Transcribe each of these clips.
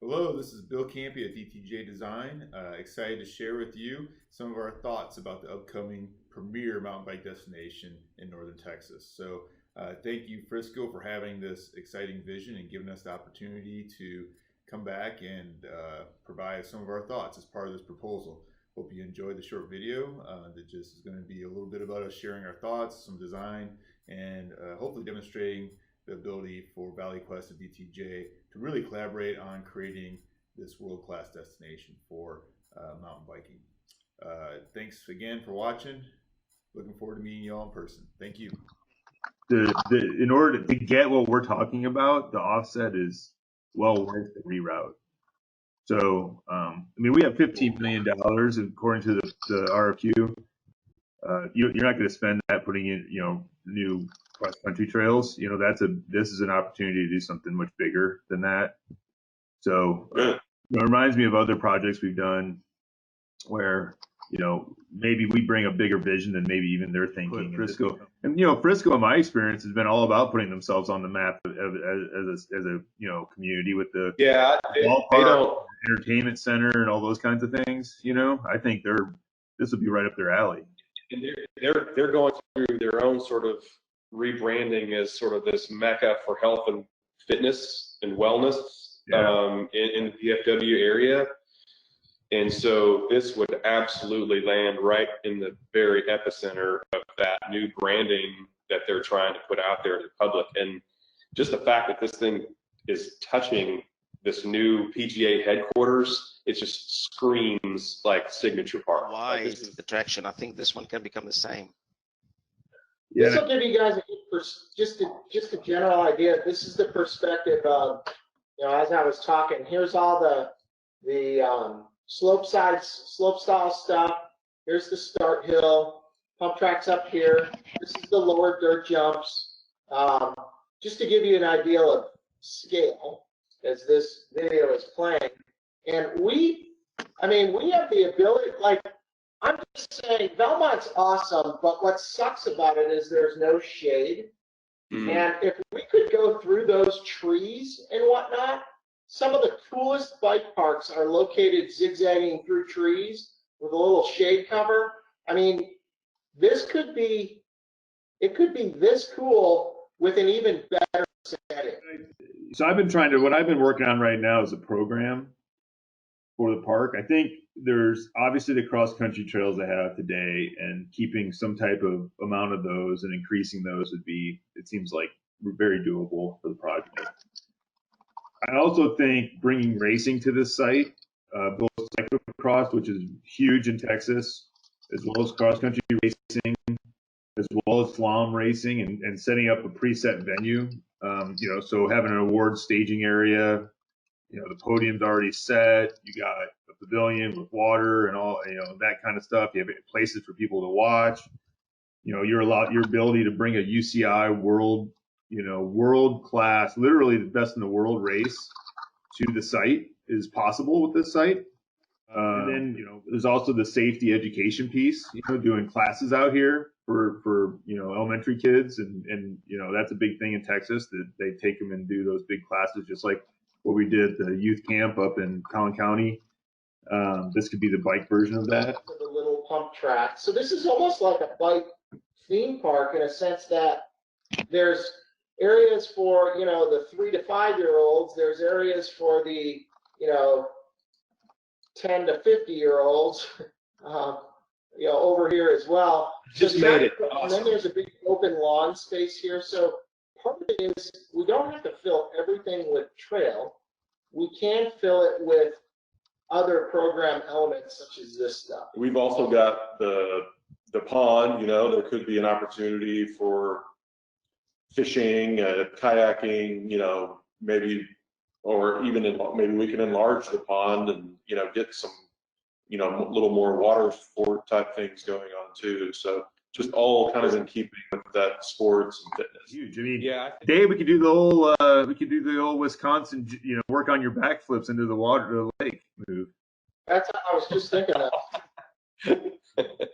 Hello, this is Bill Campy at DTJ Design. Excited to share with you some of our thoughts about the upcoming premier mountain bike destination in northern Texas. Thank you, Frisco, for having this exciting vision and giving us the opportunity to come back and provide some of our thoughts as part of this proposal. Hope you enjoyed the short video that just is going to be a little bit about us sharing our thoughts, some design, and hopefully demonstrating the ability for Valley Quest and DTJ to really collaborate on creating this world-class destination for mountain biking. Thanks again for watching. Looking forward to meeting you all in person. Thank you. In order to get what we're talking about, the offset is well worth the reroute. So, we have $15 million according to the RFQ. You're not going to spend that putting in, new cross country trails. This is an opportunity to do something much bigger than that. So, it reminds me of other projects we've done where, maybe we bring a bigger vision than maybe even they're thinking. Frisco, Frisco, in my experience, has been all about putting themselves on the map as a community with the ballpark, entertainment center, and all those kinds of things. I think this will be right up their alley. And they're going through their own sort of rebranding as sort of this mecca for health and fitness and wellness in the DFW area. And so this would absolutely land right in the very epicenter of that new branding that they're trying to put out there to the public. And just the fact that this thing is touching this new PGA headquarters, it just screams like signature park. Why is the traction? I think this one can become the same. This will give you guys just a general idea. This is the perspective of, as I was talking, here's all the slope style stuff. Here's the start hill, pump tracks up here. This is the lower dirt jumps. Just to give you an idea of scale as this video is playing. And we have the ability, I'm just saying, Belmont's awesome, but what sucks about it is there's no shade. And if we could go through those trees and whatnot, some of the coolest bike parks are located zigzagging through trees with a little shade cover. This could be this cool with an even better setting. So what I've been working on right now is a program for the park. I think there's obviously the cross country trails they have today, and keeping some type of amount of those and increasing those it seems like very doable for the project. I also think bringing racing to this site, both cyclocross, which is huge in Texas, as well as cross country racing, as well as slalom racing, and setting up a preset venue. So having an award staging area, the podium's already set. You got a pavilion with water and all, that kind of stuff. You have places for people to watch. Your ability to bring a UCI world class, literally the best in the world race to the site is possible with this site. And then, there's also the safety education piece, doing classes out here for elementary kids. And that's a big thing in Texas, that they take them and do those big classes, just like what we did at the youth camp up in Collin County. This could be the bike version of that. The little pump track. So this is almost like a bike theme park in a sense that there's areas for, the 3 to 5 year olds. There's areas for the, 10 to 50 year olds, over here as well. Just made it awesome. And then there's a big open lawn space here. So part of it is we don't have to fill everything with trail. We can fill it with other program elements such as this stuff. We've also got the pond. There could be an opportunity for fishing, kayaking, maybe, or even maybe we can enlarge the pond and get some a little more water sport type things going on too. So just all kind of in keeping with that sports and fitness. Huge. Dave, we could do the old Wisconsin, work on your backflips into the water, the lake move. That's what I was just thinking of.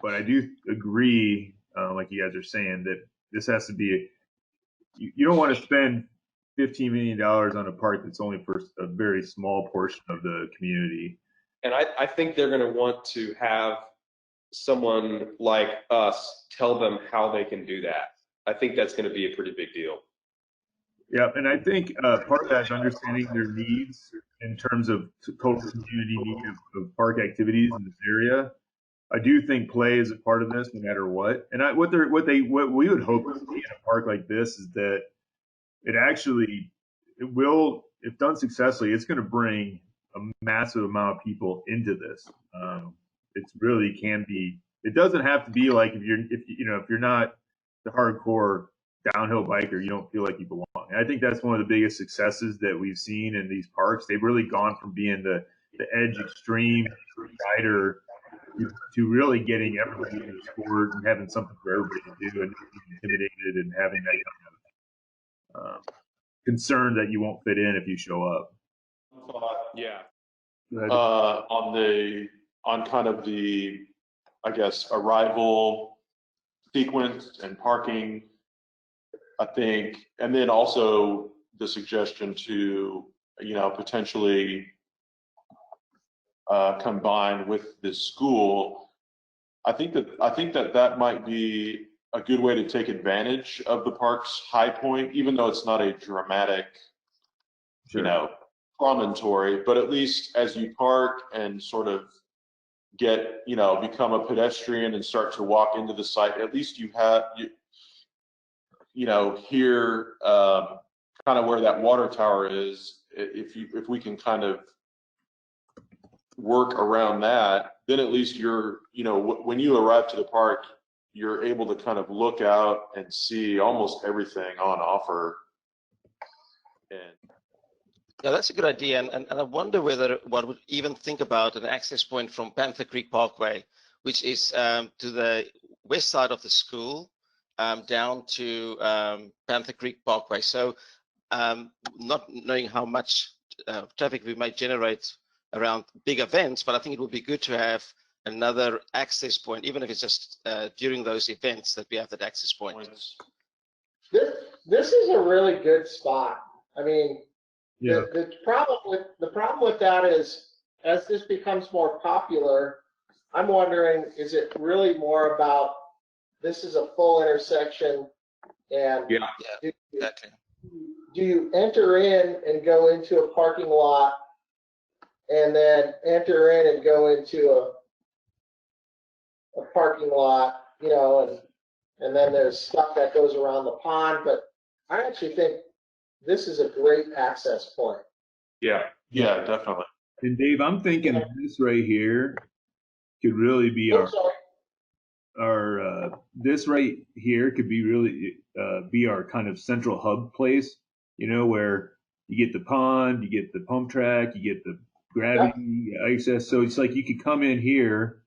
But I do agree, like you guys are saying, that this has to be. You don't want to spend $15 million on a park that's only for a very small portion of the community. And I think they're going to want to have someone like us tell them how they can do that. I think that's going to be a pretty big deal. Yeah, and I think part of that is understanding their needs in terms of total community need of park activities in this area. I do think play is a part of this, no matter what. And what we would hope to see in a park like this is that it will, if done successfully, it's going to bring a massive amount of people into this. It really can be. It doesn't have to be like if you're not the hardcore downhill biker, you don't feel like you belong. And I think that's one of the biggest successes that we've seen in these parks. They've really gone from being the edge extreme rider to really getting everybody into the sport and having something for everybody to do and not being intimidated and having that kind of concern that you won't fit in if you show up. Yeah. Go ahead. On kind of the, I guess, arrival sequence and parking, I think, and then also the suggestion to, potentially combine with the school. I think that might be a good way to take advantage of the park's high point, even though it's not a dramatic, Sure. promontory, but at least as you park and sort of become a pedestrian and start to walk into the site, at least you have, here, kind of where that water tower is, if we can kind of work around that, then at least you're, when you arrive to the park, you're able to kind of look out and see almost everything on offer. And Yeah, that's a good idea. And I wonder whether one would even think about an access point from Panther Creek Parkway, which is to the west side of the school, down to Panther Creek Parkway. So not knowing how much traffic we might generate around big events, but I think it would be good to have another access point, even if it's just during those events that we have that access point. This is a really good spot. I mean, Yeah. the problem with that is, as this becomes more popular, I'm wondering, is it really more about this is a full intersection, and Yeah, exactly. do you enter in and go into a parking lot, and then enter in and go into a parking lot, and then there's stuff that goes around the pond. But I actually think this is a great access point. yeah, definitely. And Dave, I'm thinking this right here could really be this right here could be really be our kind of central hub place, where you get the pond, you get the pump track, you get the gravity access. So it's like you could come in here,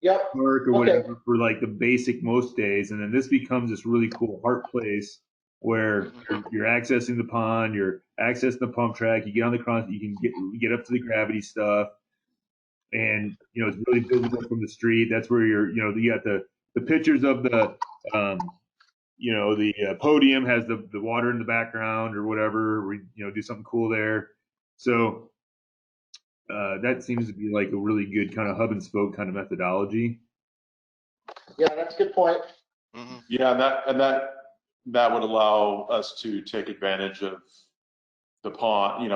Yep. work or whatever for like the basic most days, and then this becomes this really cool heart place where you're accessing the pond, you're accessing the pump track, you get on the cross, you can get up to the gravity stuff, and it's really visible from the street. That's where you got the pictures of the the podium has the water in the background or whatever. We do something cool there. So that seems to be like a really good kind of hub and spoke kind of methodology. Yeah, that's a good point. Mm-hmm. Yeah, and that would allow us to take advantage of the pond,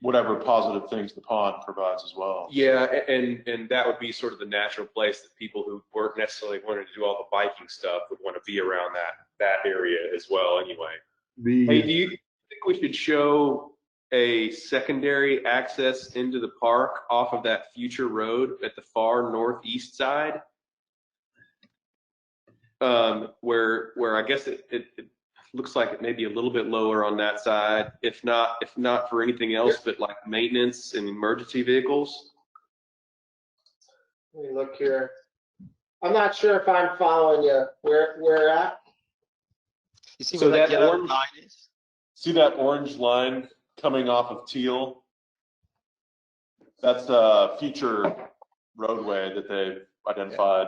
whatever positive things the pond provides as well. Yeah, and that would be sort of the natural place that people who weren't necessarily wanting to do all the biking stuff would want to be around that area as well. Anyway, hey, do you think we should show a secondary access into the park off of that future road at the far northeast side, where I guess it looks like it may be a little bit lower on that side, if not for anything else but like maintenance and emergency vehicles? Let me look here. I'm not sure if I'm following you. Where at? You see So where that yellow orange- line is? See that orange line coming off of Teal? That's a future roadway that they've identified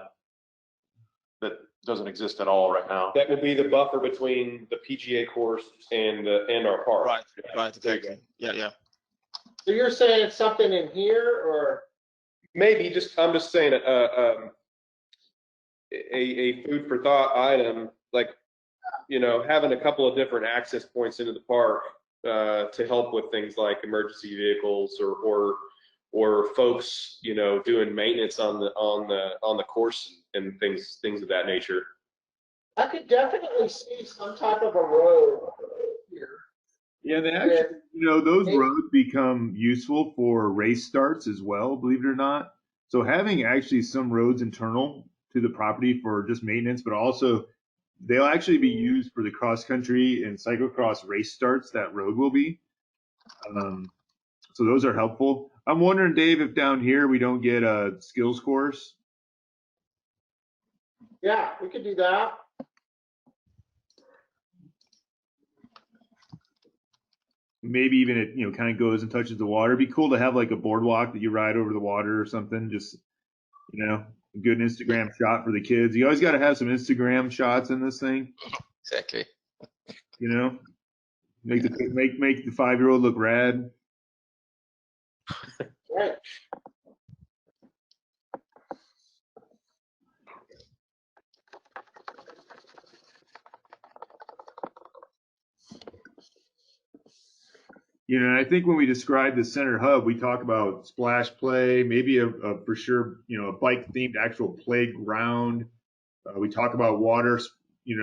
that doesn't exist at all right now. That would be the buffer between the PGA course and our park. Right, right, There you exactly. Yeah, yeah. So you're saying something in here, or? Maybe I'm just saying a food for thought item, like, having a couple of different access points into the park to help with things like emergency vehicles or folks, doing maintenance on the course and things of that nature. I could definitely see some type of a road here. Yeah, they actually, those roads become useful for race starts as well, believe it or not. So having actually some roads internal to the property for just maintenance, but also they'll actually be used for the cross country and cyclocross race starts. That road will be. So those are helpful. I'm wondering, Dave, if down here we don't get a skills course. Yeah, we could do that. Maybe even it, kind of goes and touches the water. It'd be cool to have like a boardwalk that you ride over the water or something. Just, a good Instagram shot for the kids. You always got to have some Instagram shots in this thing. Exactly. Make the 5-year-old look rad. Right. I think when we describe the center hub, we talk about splash play, maybe a for sure, a bike themed actual playground. We talk about water. We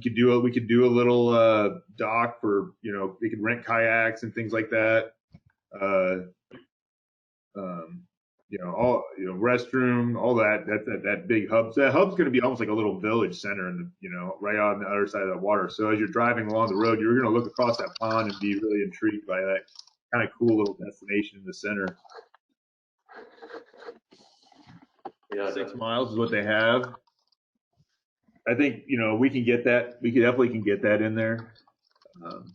could do a little dock for, they could rent kayaks and things like that. Restroom, all that big hub. So that hub's going to be almost like a little village center in the, right on the other side of the water. So as you're driving along the road, you're going to look across that pond and be really intrigued by that kind of cool little destination in the center. Yeah, 6 miles is what they have. I think, we can get that. We definitely get that in there. And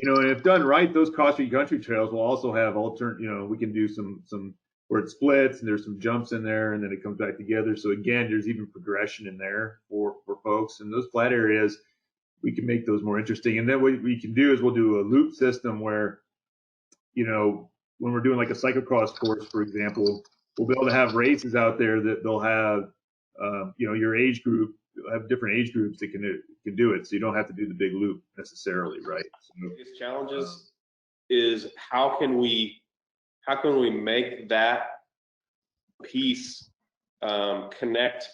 if done right, those cross-country trails will also have we can do some where it splits and there's some jumps in there and then it comes back together. So again, there's even progression in there for folks. And those flat areas, we can make those more interesting. And then what we can do is we'll do a loop system where, when we're doing like a cyclocross course, for example, we'll be able to have races out there that they'll have, your age group, have different age groups that can do it. So you don't have to do the big loop necessarily, right? So, The biggest challenges is how can we make that piece connect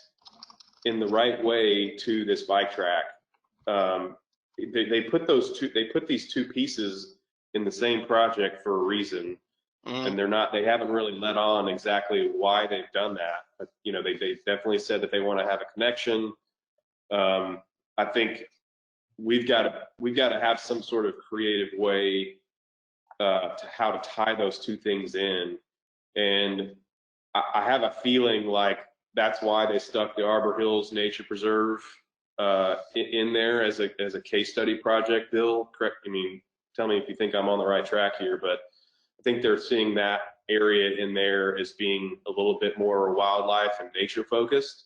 in the right way to this bike track. They put these two pieces in the same project for a reason. And they haven't really let on exactly why they've done that. But, they definitely said that they want to have a connection. I think we've got to have some sort of creative way to how to tie those two things in. And I have a feeling like that's why they stuck the Arbor Hills Nature Preserve in there as a case study project. Bill, correct? Tell me if you think I'm on the right track here, but I think they're seeing that area in there as being a little bit more wildlife and nature focused.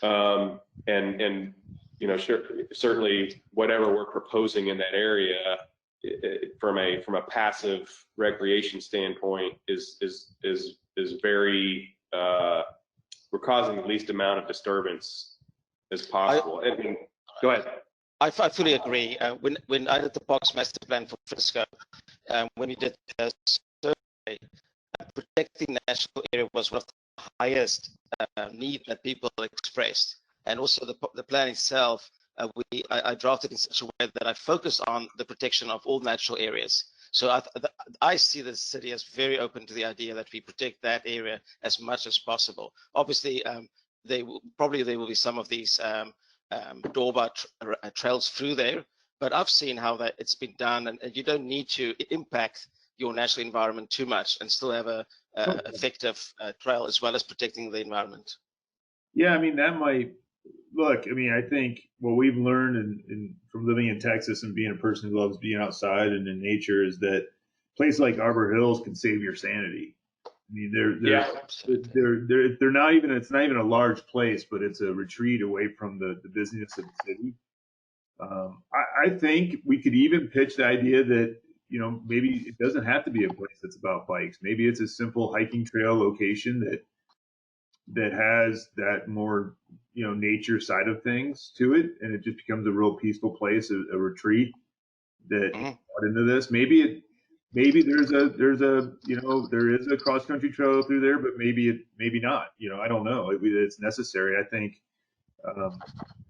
And certainly whatever we're proposing in that area from a passive recreation standpoint is very we're causing the least amount of disturbance as possible. Go ahead. I fully agree. When I did the Parks Master Plan for Frisco, when we did the survey, protecting national area was one of the highest need that people expressed. And also the plan itself, I drafted in such a way that I focus on the protection of all natural areas. So I see the city as very open to the idea that we protect that area as much as possible. Obviously, there will be some of these doorbell trails through there, but I've seen how it's been done, and you don't need to impact your natural environment too much and still have a effective trail as well as protecting the environment. Yeah, that might look. I think what we've learned from living in Texas and being a person who loves being outside and in nature is that a place like Arbor Hills can save your sanity. I mean, they're not even, it's not even a large place, but it's a retreat away from the busyness of the city. I think we could even pitch the idea that, you know, maybe it doesn't have to be a place that's about bikes. Maybe it's a simple hiking trail location that has that more, you know, nature side of things to it, and it just becomes a real peaceful place, a retreat that brought into this. Maybe there's a you know, there is a cross country trail through there, but maybe not. You know, I don't know. It's necessary. I think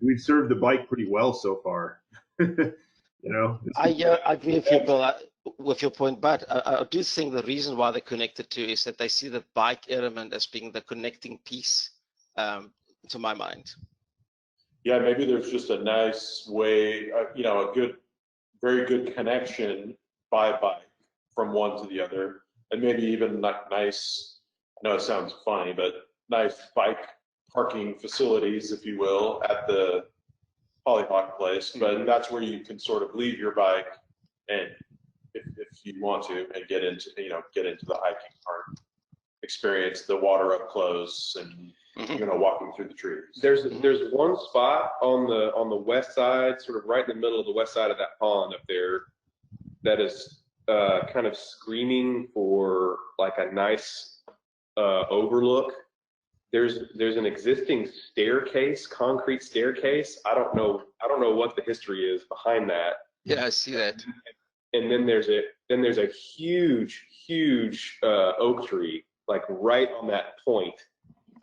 we've served the bike pretty well so far. You know, I agree with you, Bill, with your point, but I do think the reason why they're connected to is that they see the bike element as being the connecting piece, to my mind. Yeah, maybe there's just a nice way, you know, very good connection by bike from one to the other, and maybe even like nice, I know it sounds funny, but nice bike parking facilities, if you will, at the Hollyhock place. But that's where you can sort of leave your bike and if you want to, and get into the hiking part, experience the water up close, and walking through the trees. There's one spot on the west side, sort of right in the middle of the west side of that pond up there, that is kind of screaming for like a nice overlook. There's an existing staircase, concrete staircase. I don't know what the history is behind that. Yeah, I see that. And then there's a huge oak tree, like right on that point,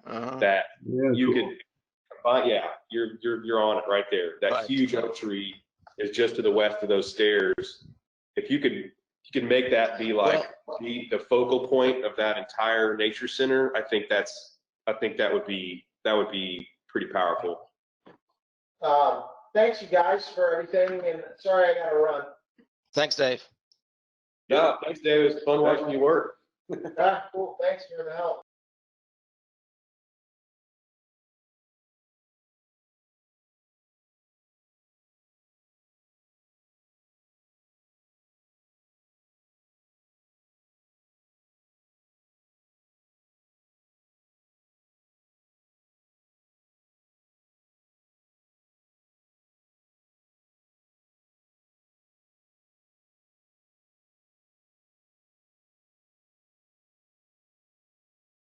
that you could find. Yeah, you're on it right there. That huge oak tree is just to the west of those stairs. If you could make that be like the focal point of that entire nature center, I think that would be pretty powerful. Thanks you guys for everything, and sorry I gotta run. Thanks, Dave. Yeah, thanks, Dave. It was fun watching you work. Cool. Thanks for the help.